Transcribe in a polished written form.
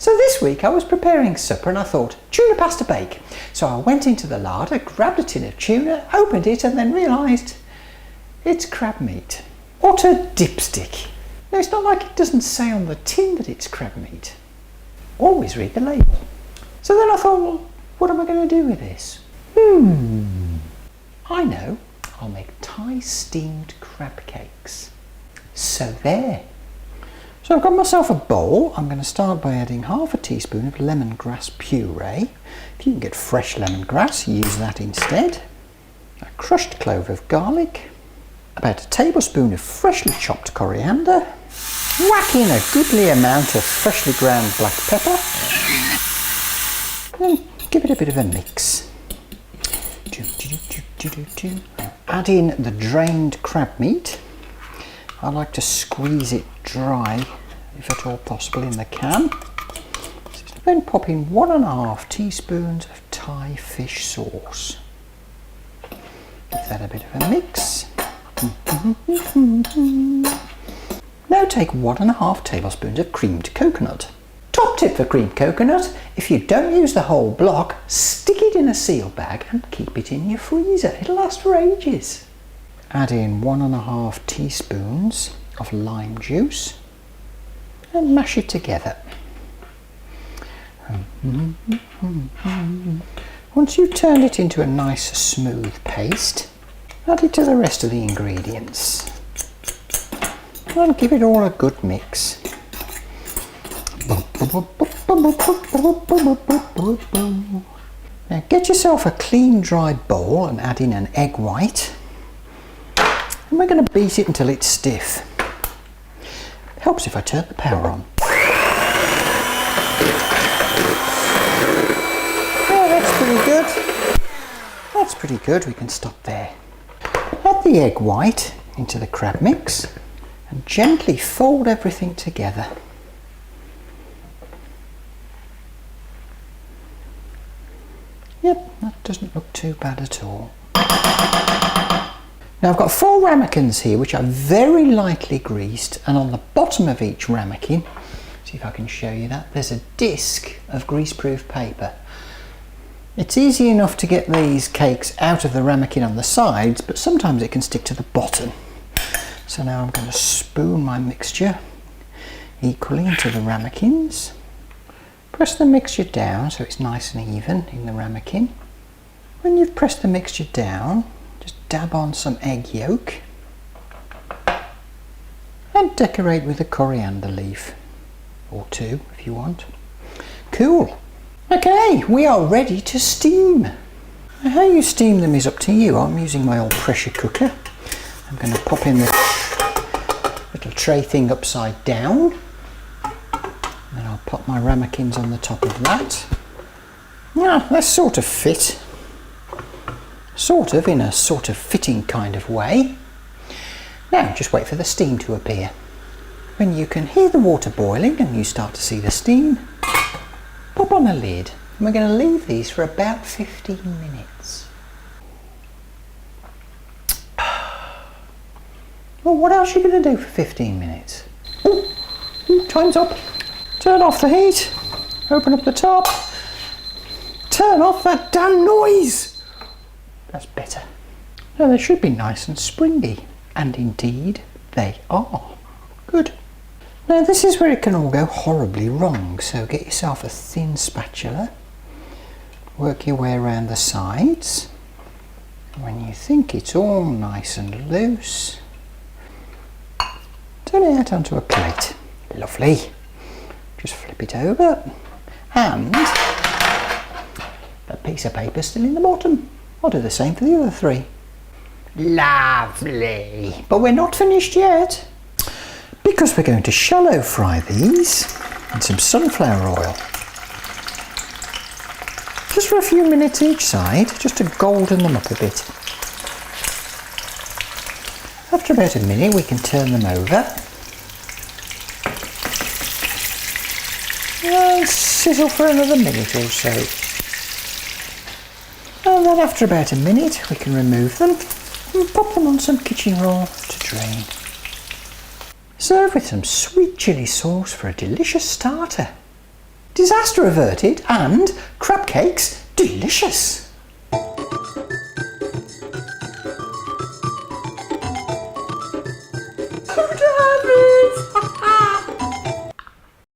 So this week I was preparing supper and I thought, tuna pasta bake. So I went into the larder, grabbed a tin of tuna, opened it and then realised it's crab meat. Utter dipstick. Now it's not like it doesn't say on the tin that it's crab meat. Always read the label. So then I thought, well, what am I going to do with this? I know. I'll make Thai steamed crab cakes. So there. So I've got myself a bowl. I'm going to start by adding half a teaspoon of lemongrass puree. If you can get fresh lemongrass, use that instead. A crushed clove of garlic. About a tablespoon of freshly chopped coriander. Whack in a goodly amount of freshly ground black pepper. And give it a bit of a mix. Add in the drained crab meat. I like to squeeze it dry, if at all possible, in the can. Then pop in 1½ teaspoons of Thai fish sauce. Give that a bit of a mix. Now take 1½ tablespoons of creamed coconut. Top tip for creamed coconut, if you don't use the whole block, stick it in a sealed bag and keep it in your freezer. It'll last for ages. Add in 1½ teaspoons of lime juice and mash it together. Once you've turned it into a nice smooth paste, add it to the rest of the ingredients and give it all a good mix. Now get yourself a clean dry bowl and add in an egg white, and we're going to beat it until it's stiff. Helps if I turn the power on. Yeah, that's pretty good. That's pretty good, we can stop there. Add the egg white into the crab mix and gently fold everything together. Yep, that doesn't look too bad at all. Now I've got 4 ramekins here which are very lightly greased, and on the bottom of each ramekin, see if I can show you that, there's a disc of greaseproof paper. It's easy enough to get these cakes out of the ramekin on the sides, but sometimes it can stick to the bottom. So now I'm going to spoon my mixture equally into the ramekins. Press the mixture down so it's nice and even in the ramekin. When you've pressed the mixture down, just dab on some egg yolk and decorate with a coriander leaf, or 2 if you want. Cool. Okay, we are ready to steam. Now, how you steam them is up to you. I'm using my old pressure cooker. I'm going to pop in the little tray thing upside down. Then I'll pop my ramekins on the top of that. Now, that's sort of fit. Sort of, in a sort of fitting kind of way. Now, just wait for the steam to appear. When you can hear the water boiling and you start to see the steam, pop on a lid. And we're going to leave these for about 15 minutes. Well, what else are you going to do for 15 minutes? Ooh, time's up. Turn off the heat, open up the top, turn off that damn noise. That's better. Now they should be nice and springy, and indeed they are. Good. Now this is where it can all go horribly wrong, so get yourself a thin spatula, work your way around the sides. When you think it's all nice and loose, turn it out onto a plate. Lovely. Just flip it over, and a piece of paper still in the bottom. I'll do the same for the other 3. Lovely. But we're not finished yet, because we're going to shallow fry these in some sunflower oil. Just for a few minutes each side, just to golden them up a bit. After about a minute we can turn them over. And sizzle for another minute or so. And then after about a minute we can remove them and pop them on some kitchen roll to drain. Serve with some sweet chilli sauce for a delicious starter. Disaster averted and crab cakes delicious. Who